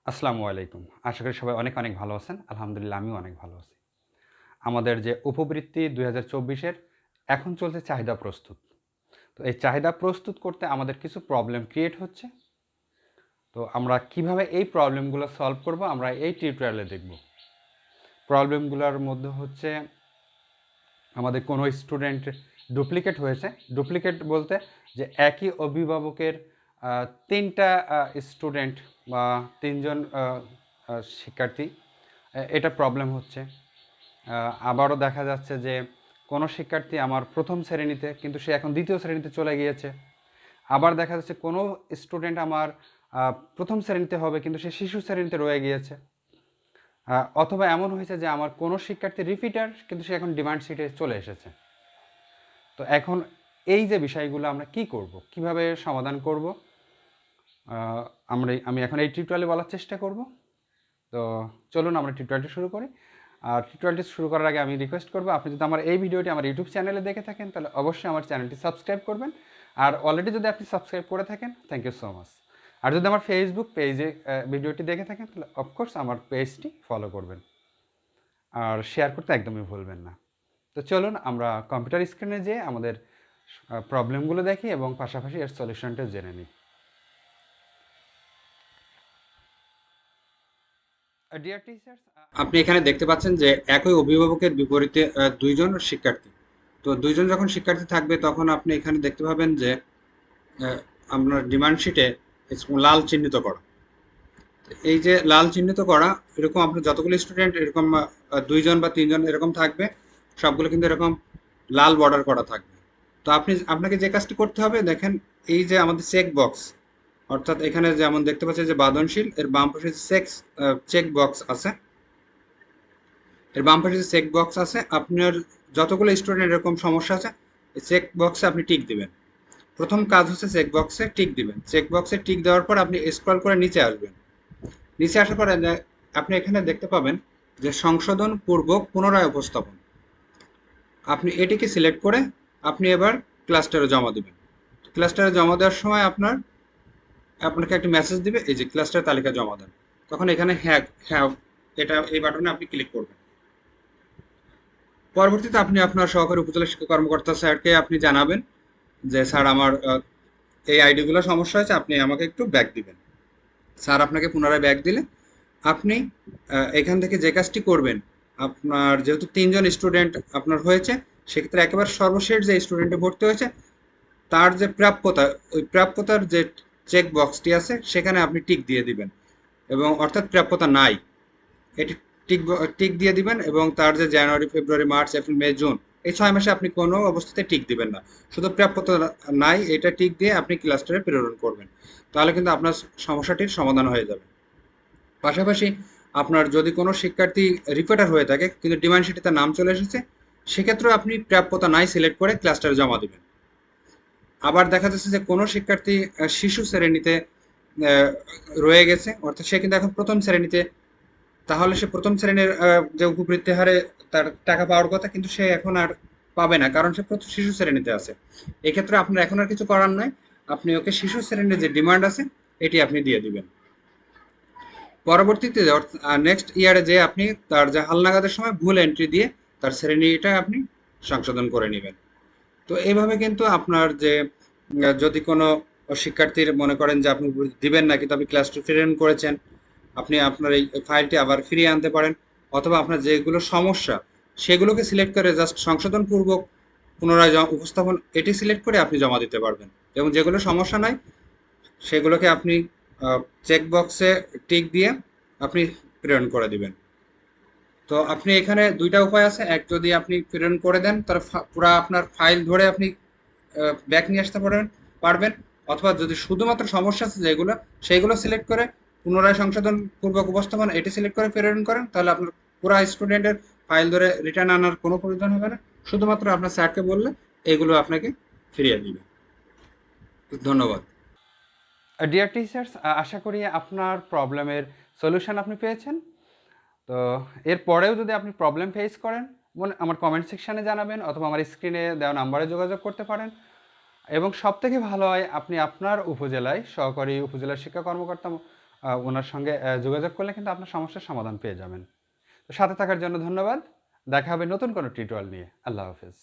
আসসালামু আলাইকুম। আশা করি সবাই অনেক, অনেক ভালো আছেন। আলহামদুলিল্লাহ আমিও অনেক ভালো আছি। আমাদের যে উপবৃত্তি ২০২৪ এর এখন চলছে চাহিদা প্রস্তুত। তো এই চাহিদা প্রস্তুত করতে আমাদের কিছু প্রবলেম ক্রিয়েট হচ্ছে। তো আমরা কিভাবে এই প্রবলেমগুলো সলভ করব আমরা এই টিউটোরিয়ালে দেখব। প্রবলেমগুলোর মধ্যে হচ্ছে আমাদের কোনো স্টুডেন্ট ডুপ্লিকেট হয়েছে। ডুপ্লিকেট বলতে যে একই অভিভাবকের ৩ টা স্টুডেন্ট বা ৩ জন শিক্ষার্থী এটা প্রবলেম হচ্ছে। আবারও দেখা যাচ্ছে যে কোনো শিক্ষার্থী আমার প্রথম শ্রেণীতে কিন্তু সে এখন দ্বিতীয় শ্রেণীতে চলে গিয়েছে। আবার দেখা যাচ্ছে কোনো স্টুডেন্ট আমার প্রথম শ্রেণীতে হবে কিন্তু সে শিশু শ্রেণীতে রয়ে গিয়েছে। অথবা এমন হয়েছে যে আমার কোনো শিক্ষার্থী রিপিটার কিন্তু সে এখন ডিমান্ড শিটে চলে এসেছে। তো এখন এই যে বিষয়গুলো আমরা কি করব, কিভাবে সমাধান করব, আমি এখন এই টিউটোরিয়ালে বলার চেষ্টা করব। তো চলুন আমরা টিউটোরিয়ালটি শুরু করি। আর টিউটোরিয়ালটি শুরু করার আগে আমি রিকোয়েস্ট করব, আপনি যদি আমার এই ভিডিওটি আমার ইউটিউব চ্যানেলে দেখে থাকেন তাহলে অবশ্যই আমার চ্যানেলটি সাবস্ক্রাইব করবেন। আর অলরেডি যদি আপনি সাবস্ক্রাইব করে থাকেন থ্যাংক ইউ সো মাচ। আর যদি আমার ফেসবুক পেজে ভিডিওটি দেখে থাকেন তাহলে অফকোর্স আমার পেজটি ফলো করবেন আর শেয়ার করতে একদমই ভুলবেন না। তো চলুন আমরা কম্পিউটার স্ক্রিনে যেয়ে আমাদের প্রবলেমগুলো দেখি এবং পাশাপাশি এর সলিউশনটা জেনে নিই। ডিয়ার টিচার্স, আপনি এখানে দেখতে পাচ্ছেন যে একই অভিভাবকের বিপরীতে দুইজন শিক্ষার্থী। তো দুইজন যখন শিক্ষার্থী থাকবে তখন আপনি এখানে দেখতে পাবেন যে আপনার ডিমান্ড শিটে লাল চিহ্নিত করা। এই যে লাল চিহ্নিত করা এরকম আপনার যতগুলো স্টুডেন্ট এরকম দুইজন বা তিনজন এরকম থাকবে, সবগুলো কিন্তু এরকম লাল বর্ডার করা থাকবে। তো আপনাকে যে কাজটি করতে হবে দেখেন, এই যে আমাদের চেক বক্স, অর্থাৎ এখানে যেমন দেখতে পাচ্ছেন যে বাদনশীল এর বাম পাশে চেক বক্স আছে, এর বাম পাশে চেক বক্স আছে, আপনার যতগুলো স্টুডেন্ট এরকম সমস্যা আছে এই চেক বক্সে আপনি টিক দিবেন। প্রথম কাজ হচ্ছে চেক বক্সে টিক দিবেন। চেক বক্সে টিক দেওয়ার পর আপনি স্ক্রল করে নিচে আসবেন। নিচে আসার পরে আপনি এখানে দেখতে পাবেন যে সংশোধন পূর্বক পুনরায় উপস্থাপন। আপনি এটিকে সিলেক্ট করে আপনি এবার ক্লাস্টারে জমা দিবেন। ক্লাস্টারে জমা দেওয়ার সময় আপনাকে একটা মেসেজ দিবে, এই যে ক্লাস্টার তালিকা জমা দেন। তখন এখানে হ্যাঁ হ্যাঁ এটা এই বাটনে আপনি ক্লিক করবেন। পরবর্তীতে আপনি আপনার সহকারী উপজেলা শিক্ষা কর্মকর্তা স্যারকে আপনি জানাবেন যে স্যার আমার এই আইডিগুলো সমস্যা হয়েছে, আপনি আমাকে একটু ব্যাক দিবেন। স্যার আপনাকে পুনরায় ব্যাক দিলে আপনি এখান থেকে যে কাজটি করবেন, আপনার যেহেতু ৩ জন স্টুডেন্ট আপনার হয়েছে, সেক্ষেত্রে একেবারে সর্বশেষ যে স্টুডেন্টে ভর্তি হয়েছে তার যে প্রাপ্যতা, ওই প্রাপ্যতার যে চেক বক্সটি আছে সেখানে আপনি টিক দিয়ে দিবেন, এবং অর্থাৎ প্রাপ্যতা নাই এটি টিক টিক দিয়ে দিবেন। এবং তার যে January February March April May June এই ৬ মাসে আপনি কোনো অবস্থাতে টিক দিবেন না, শুধু প্রাপ্যতা নাই এটা টিক দিয়ে আপনি ক্লাস্টারে প্রেরণ করবেন। তাহলে কিন্তু আপনার সমস্যাটির সমাধান হয়ে যাবে। পাশাপাশি আপনার যদি কোনো শিক্ষার্থী রিপিটার হয়ে থাকে কিন্তু ডিমান্ড শিটে তার নাম চলে এসেছে, সেক্ষেত্রেও আপনি প্রাপ্যতা নাই সিলেক্ট করে ক্লাস্টারে জমা দিবেন। আবার দেখা যাচ্ছে যে কোনো শিক্ষার্থী শিশু শ্রেণীতে রয়ে গেছে, অর্থাৎ সে কিন্তু এখন প্রথম শ্রেণীতে, তাহলে সে প্রথম শ্রেণীর যে উপবৃত্তি হারে তার টাকা পাওয়ার কথা কিন্তু সে এখন আর পাবে না, কারণ সে প্রথম শিশু শ্রেণীতে আছে। এক্ষেত্রে আপনার এখন আর কিছু করার নয়, আপনি ওকে শিশু শ্রেণীর যে ডিমান্ড আছে এটি আপনি দিয়ে দিবেন। পরবর্তীতে নেক্সট ইয়ারে যে আপনি তার যে হালনাগাদের সময় ভুল এন্ট্রি দিয়ে তার শ্রেণীটা আপনি সংশোধন করে নেবেন। তো এইভাবে কিন্তু আপনার যে যদি কোনো শিক্ষার্থীর মনে করেন যে আপনি দিবেন না কিন্তু আপনি ক্লাস টু প্রেরণ করেছেন, আপনি আপনার এই ফাইলটি আবার ফিরিয়ে আনতে পারেন। অথবা আপনার যেগুলো সমস্যা সেগুলোকে সিলেক্ট করে জাস্ট সংশোধনপূর্বক পুনরায় উপস্থাপন এটি সিলেক্ট করে আপনি জমা দিতে পারবেন। এবং যেগুলো সমস্যা নাই সেগুলোকে আপনি চেক বক্সে টিক দিয়ে আপনি প্রেরণ করে দিবেন। তো আপনি এখানে দুইটা উপায় আছে, এক যদি আপনি প্রেরণ করে দেন তার পুরো আপনার ফাইল ধরে আপনি ব্যাক নিয়ে আসতে পারবেন। অথবা যদি শুধুমাত্র সমস্যা আছে যেগুলো সেইগুলো সিলেক্ট করে পুনরায় সংশোধন পূর্বক উপস্থাপন এটি সিলেক্ট করে প্রেরণ করেন, তাহলে আপনার পুরো স্টুডেন্টের ফাইল ধরে রিটার্ন আনার কোনো প্রয়োজন হবে না। শুধুমাত্র আপনার স্যারকে বললে এইগুলো আপনাকে ফিরিয়ে দিবে। ধন্যবাদ। ডিয়ার টিচার্স, আশা করি আপনার প্রবলেমের সলিউশন আপনি পেয়েছেন। তো এরপরেও যদি আপনি প্রবলেম ফেস করেন আমার কমেন্ট সেকশানে জানাবেন অথবা আমার স্ক্রিনে দেওয়া নাম্বারে যোগাযোগ করতে পারেন। এবং সবথেকে ভালো হয় আপনি আপনার উপজেলায় সহকারী উপজেলা শিক্ষা কর্মকর্তা ওনার সঙ্গে যোগাযোগ করলে কিন্তু আপনার সমস্যার সমাধান পেয়ে যাবেন। তো সাথে থাকার জন্য ধন্যবাদ। দেখা হবে নতুন কোনো টিউটোরিয়াল নিয়ে। আল্লাহ হাফেজ।